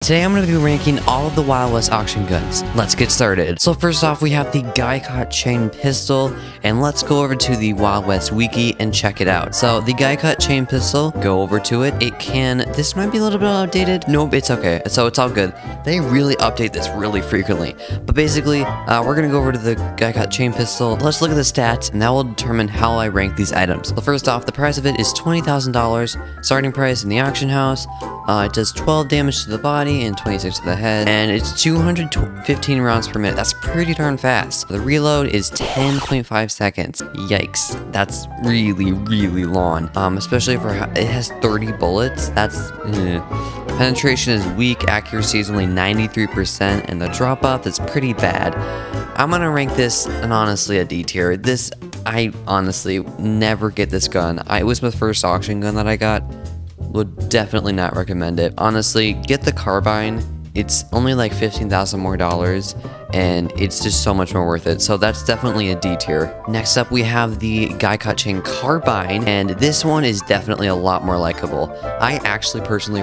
Today I'm going to be ranking all of the Wild West auction guns. Let's get started. So first off, we have the Guy-Cut Chain Pistol, and let's go over to the Wild West wiki and check it out. So the Guy-Cut Chain Pistol, go over to it. This might be a little bit outdated. Nope, it's okay. So it's all good. They really update this really frequently. But basically, we're going to go over to the Guy-Cut Chain Pistol. Let's look at the stats, and that will determine how I rank these items. So first off, the price of it is $20,000. Starting price in the auction house. It does 12 damage to the body and 26 to the head, and it's 215 rounds per minute. That's pretty darn fast. The reload is 10.5 seconds. Yikes, that's really, really long. Especially for it has 30 bullets. That's penetration is weak, accuracy is only 93%, and the drop off is pretty bad. I'm gonna rank this, and honestly, a D tier. I honestly never get this gun. It was my first auction gun that I got. Would definitely not recommend it. Honestly, get the carbine. It's only like $15,000 more, and it's just so much more worth it. So that's definitely a D tier. Next up, we have the Guy-Cut Chain Carbine, and this one is definitely a lot more likable. I actually personally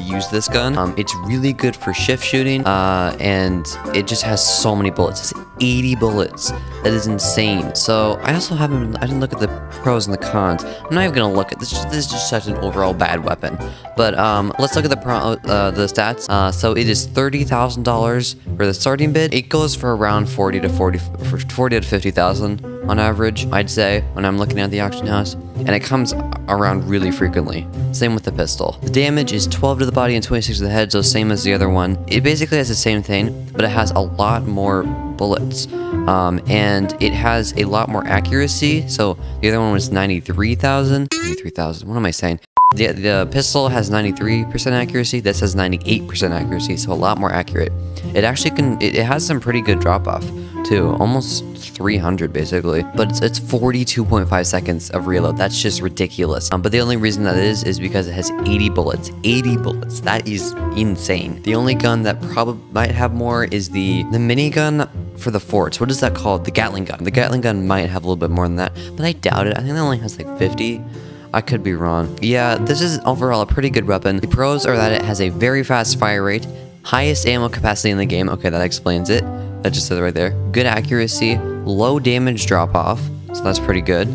use this gun. It's really good for shift shooting, and it just has so many bullets. It's 80 bullets. That is insane. So I also I didn't look at the pros and the cons. I'm not even gonna look at this. This is just such an overall bad weapon. But let's look at the stats. So it is $30,000 for the starting bid. It goes for around 40 to 50,000 on average, I'd say, when I'm looking at the auction house, and it comes around really frequently. Same with the pistol. The damage is 12 to the body and 26 to the head, so same as the other one. It basically has the same thing, but it has a lot more bullets, and it has a lot more accuracy. So the other one was 93,000. What am I saying? The pistol has 93% accuracy. This has 98% accuracy, so a lot more accurate. It actually it has some pretty good drop off too, almost 300 basically, but it's 42.5 seconds of reload. That's just ridiculous. But the only reason that is because it has 80 bullets. 80 bullets. That is insane. The only gun that probably might have more is the minigun for the forts. What is that called? The Gatling gun. The Gatling gun might have a little bit more than that, but I doubt it. I think it only has like 50. I could be wrong. Yeah, this is overall a pretty good weapon. The pros are that it has a very fast fire rate, highest ammo capacity in the game. Okay, that explains it. That just says it right there. Good accuracy, low damage drop off, so that's pretty good.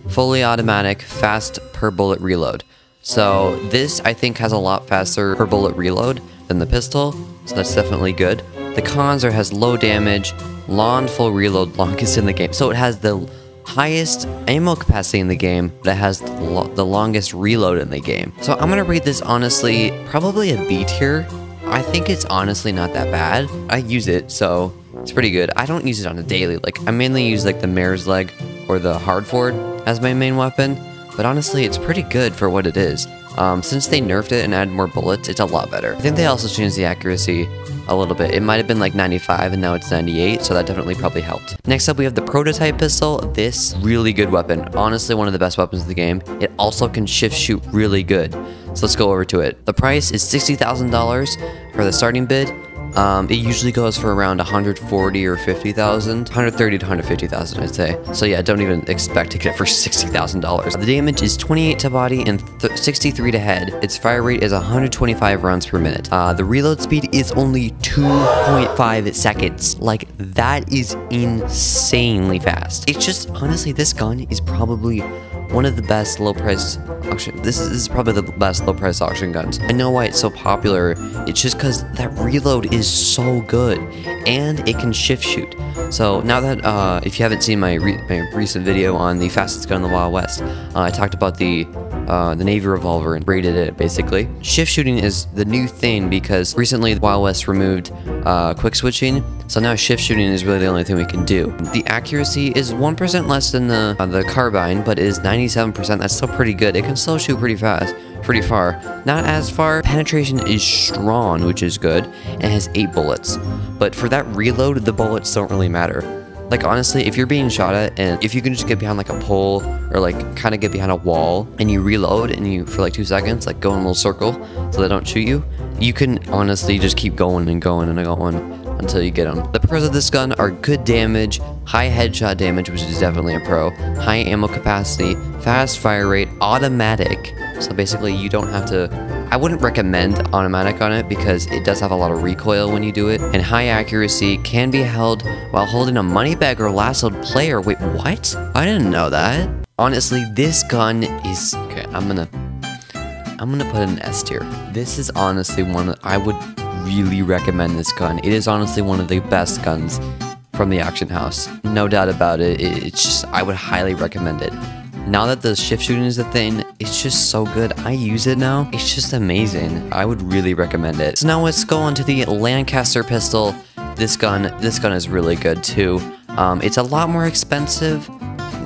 Fully automatic, fast per bullet reload. So this, I think, has a lot faster per bullet reload than the pistol, so that's definitely good. The cons are it has low damage, long full reload, longest in the game. So it has the highest ammo capacity in the game, but it has the longest reload in the game. So I'm gonna rate this honestly probably a B tier. I think it's honestly not that bad. I use it, so it's pretty good. I don't use it on a daily. Like, I mainly use like the mare's leg or the hardford as my main weapon, but honestly it's pretty good for what it is. Since they nerfed it and added more bullets, it's a lot better. I think they also changed the accuracy a little bit. It might have been like 95 and now it's 98, so that definitely probably helped. Next up, we have the prototype pistol. This really good weapon. Honestly, one of the best weapons of the game. It also can shift shoot really good. So let's go over to it. The price is $60,000 for the starting bid. It usually goes for around 140 or 50,000, 130 to 150,000, I'd say. So yeah, don't even expect to get it for $60,000. The damage is 28 to body and 63 to head. Its fire rate is 125 rounds per minute. The reload speed is only 2.5 seconds. Like, that is insanely fast. It's just, honestly, this gun is probably one of the best low-price auction. This is probably the best low-price auction guns. I know why it's so popular. It's just because that reload is so good, and it can shift shoot. So now that if you haven't seen my recent video on the fastest gun in the Wild West, I talked about the Navy revolver and rated it basically. Shift shooting is the new thing because recently the Wild West removed quick switching, so now shift shooting is really the only thing we can do. The accuracy is 1% less than the carbine, but is 97%. That's still pretty good. It can still shoot pretty fast, pretty far. Not as far. Penetration is strong, which is good, and it has 8 bullets. But for that reload, the bullets don't really matter. Like, honestly, if you're being shot at, and if you can just get behind like a pole or like kind of get behind a wall and you reload and you for like 2 seconds, like go in a little circle so they don't shoot you, you can honestly just keep going and going and going until you get them. The pros of this gun are good damage, high headshot damage, which is definitely a pro, high ammo capacity, fast fire rate, automatic. So basically you don't have to I wouldn't recommend automatic on it because it does have a lot of recoil when you do it. And high accuracy can be held while holding a money bag or lassoed player. Wait, what? I didn't know that. Honestly, this gun is... Okay, I'm gonna put an S tier. This is honestly one that I would really recommend this gun. It is honestly one of the best guns from the auction house. No doubt about it. It's just, I would highly recommend it. Now that the shift shooting is a thing, it's just so good. I use it now. It's just amazing. I would really recommend it. So now let's go on to the Lancaster pistol. This gun is really good too. It's a lot more expensive.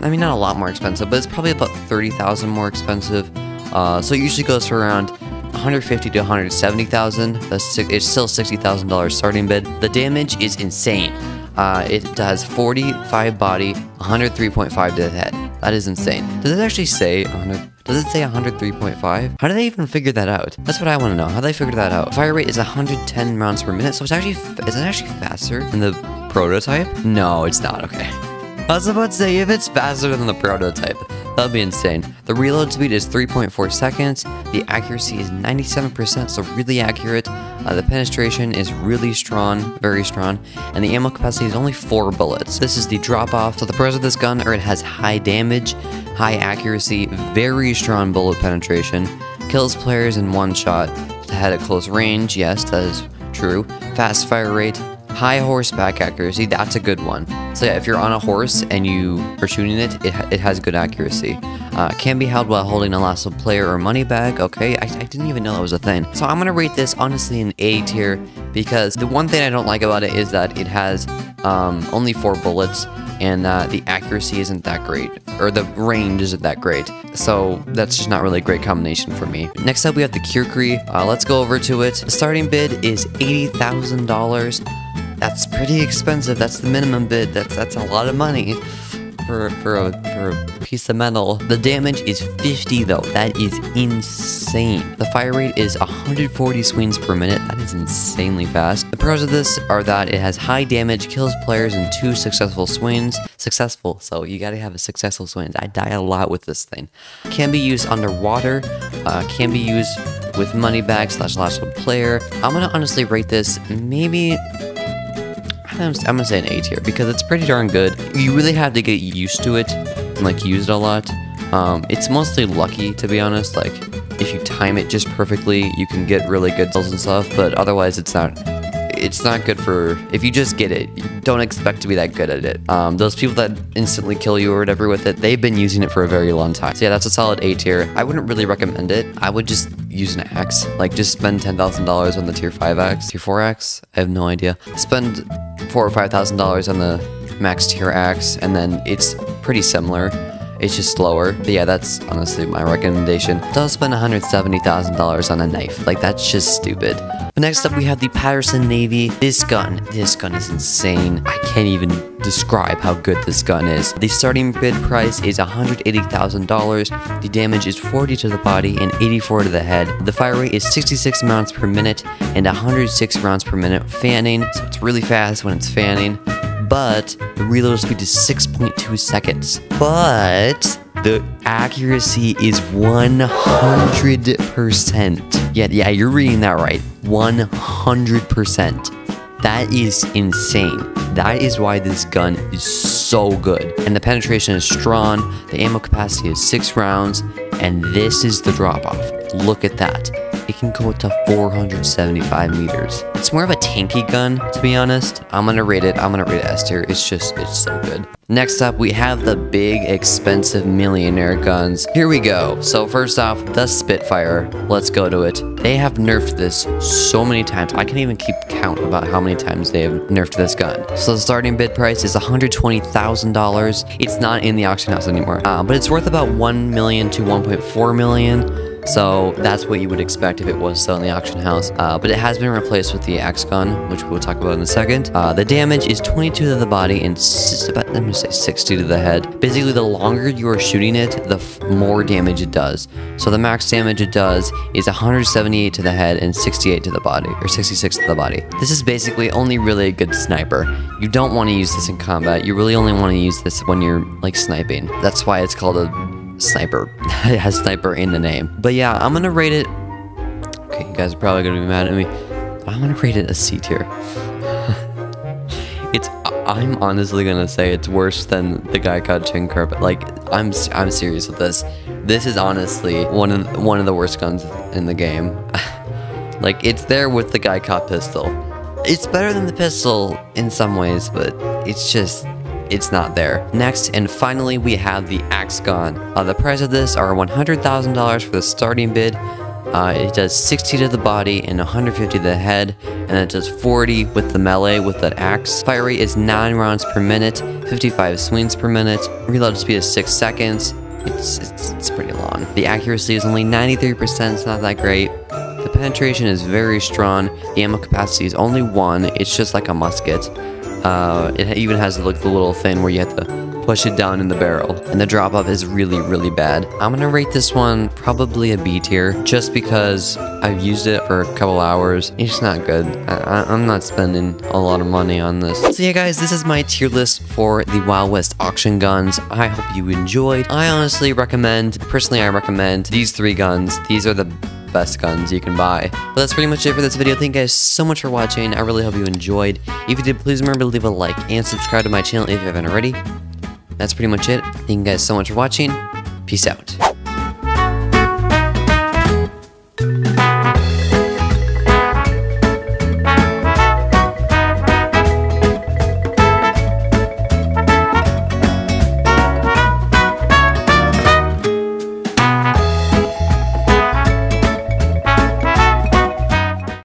I mean, not a lot more expensive, but it's probably about 30,000 more expensive. So it usually goes for around 150 to 170,000. It's still $60,000 starting bid. The damage is insane. It does 45 body, 103.5 to the head. That is insane. Does it actually say 100? Does it say 103.5? How do they even figure that out? That's what I want to know. How do they figure that out? Fire rate is 110 rounds per minute, so it's actually is it actually faster than the prototype? No, it's not. Okay. I was about to say, if it's faster than the prototype, that'd be insane. The reload speed is 3.4 seconds. The accuracy is 97%, so really accurate. The penetration is really strong, very strong. And the ammo capacity is only 4 bullets. This is the drop-off. So the pros of this gun are it has high damage, high accuracy, very strong bullet penetration, kills players in one shot, head at close range. Yes, that is true. Fast fire rate, high horseback accuracy, that's a good one. So yeah, if you're on a horse and you are shooting it, it has good accuracy. Can be held while holding a lasso player or money bag. Okay, I didn't even know that was a thing. So I'm gonna rate this honestly an A tier because the one thing I don't like about it is that it has only 4 bullets and the accuracy isn't that great, or the range isn't that great. So that's just not really a great combination for me. Next up we have the Kukri. Let's go over to it. The starting bid is $80,000. That's pretty expensive. That's the minimum bid. That's a lot of money for a piece of metal. The damage is 50 though. That is insane. The fire rate is 140 swings per minute. That is insanely fast. The pros of this are that it has high damage, kills players in 2 successful swings. Successful, so you gotta have a successful swing. I die a lot with this thing. Can be used underwater. Can be used with money bag / lasso player. I'm gonna honestly rate this maybe... I'm gonna say an A tier because it's pretty darn good. You really have to get used to it and like use it a lot. It's mostly lucky, to be honest. Like if you time it just perfectly, you can get really good kills and stuff. But otherwise, it's not good for if you just get it. Don't expect to be that good at it. Those people that instantly kill you or whatever with it, they've been using it for a very long time. So yeah, that's a solid A tier. I wouldn't really recommend it. I would just use an axe. Like just spend $10,000 on the tier 5 axe, tier 4 axe. I have no idea. Spend $4,000 or $5,000 on the max tier axe, and then it's pretty similar. It's just slower. But yeah, that's honestly my recommendation. Don't spend $170,000 on a knife. Like, that's just stupid. But next up, we have the Patterson Navy. This gun is insane. I can't even describe how good this gun is. The starting bid price is $180,000. The damage is 40 to the body and 84 to the head. The fire rate is 66 rounds per minute and 106 rounds per minute fanning. So it's really fast when it's fanning. But the reload speed is 6.2 seconds. But the accuracy is 100%. Yeah, you're reading that right. 100%. That is insane. That is why this gun is so good. And the penetration is strong. The ammo capacity is 6 rounds. And this is the drop-off. Look at that. It can go to 475 meters. It's more of a tanky gun, to be honest. I'm gonna rate it S tier. It's so good. Next up, we have the big, expensive millionaire guns. Here we go. So first off, the Spitfire. Let's go to it. They have nerfed this so many times. I can't even keep count about how many times they have nerfed this gun. So the starting bid price is $120,000. It's not in the auction house anymore, but it's worth about $1 million to $1.4 million. So that's what you would expect if it was still in the auction house. But it has been replaced with the X gun, which we'll talk about in a second. The damage is 22 to the body and about, let me say 60 to the head. Basically, the longer you are shooting it, the more damage it does. So the max damage it does is 178 to the head and 68 to the body, or 66 to the body. This is basically only really a good sniper. You don't want to use this in combat. You really only want to use this when you're like sniping. That's why it's called a sniper. It has sniper in the name. But yeah, I'm gonna rate it guys are probably gonna be mad at me. I'm gonna rate it a C tier. I'm honestly gonna say it's worse than the guy called Chain Carpet. Like, I'm serious with this. This is honestly one of the worst guns in the game. Like, it's there with the guy caught pistol. It's better than the pistol in some ways, but it's not there. Next, and finally, we have the axe gun. The price of this are $100,000 for the starting bid. It does 60 to the body and 150 to the head, and it does 40 with the melee with that axe. Fire rate is 9 rounds per minute, 55 swings per minute. Reload speed is 6 seconds. It's pretty long. The accuracy is only 93%, it's not that great. The penetration is very strong. The ammo capacity is only 1. It's just like a musket. It even has the little thing where you have to push it down in the barrel, and the drop off is really bad. I'm gonna rate this one probably a B tier, just because I've used it for a couple hours. It's not good. I'm not spending a lot of money on this. So yeah guys, this is my tier list for the Wild West auction guns. I hope you enjoyed. I recommend these 3 guns. These are the best guns you can buy. But that's pretty much it for this video. Thank you guys so much for watching. I really hope you enjoyed. If you did, please remember to leave a like and subscribe to my channel if you haven't already. That's pretty much it. Thank you guys so much for watching. Peace out.